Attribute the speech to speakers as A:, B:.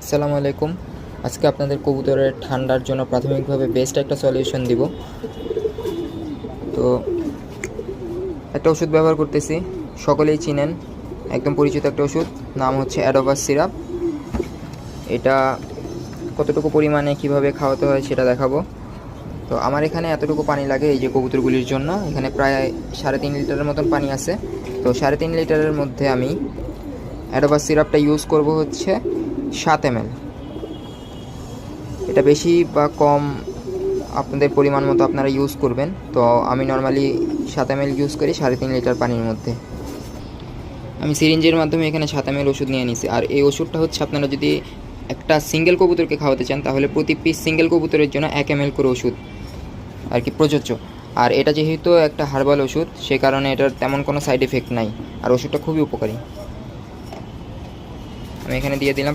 A: আসসালামু আলাইকুম। আজকে আপনাদের কবুতরের ঠান্ডার জন্য প্রাথমিকভাবে বেস্ট একটা সলিউশন দিব। তো একটা ওষুধ ব্যবহার করতেছি, সকলেই চিনেন, একদম পরিচিত একটা ওষুধ, নাম হচ্ছে অ্যাডোভাস সিরাপ। এটা কতটুকু পরিমাণে কিভাবে খাওয়াতে হয় সেটা দেখাবো। তো আমার এখানে এতটুকু পানি লাগে এই যে কবুতরগুলির জন্য, এখানে প্রায় 3.5 লিটারের মতন পানি আছে। তো 3.5 লিটারের মধ্যে আমি অ্যাডোভাস সিরাপটা ইউজ করব হচ্ছে 7 ml। এটা বেশি বা কম আপনাদের পরিমাণ মতো আপনারা ইউজ করবেন। তো আমি নর্মালি 7 ml ইউজ করি 3.5 লিটার পানির মধ্যে। আমি সিরিঞ্জের মাধ্যমে এখানে 7 ml ওষুধ নিয়ে নিছি। আর এই ওষুধটা হচ্ছে আপনারা যদি একটা সিঙ্গেল কবুতরকে খাওয়াতে চান তাহলে প্রতি পিস সিঙ্গেল কবুতরের জন্য 1 ml করে ওষুধ আর কি প্রযোজ্য। আর এটা যেহেতু একটা হার্বাল ওষুধ সে কারণে এটার তেমন কোনো সাইড এফেক্ট নাই, আর ওষুধটা খুবই উপকারী। আমি এখানে দিয়ে দিলাম।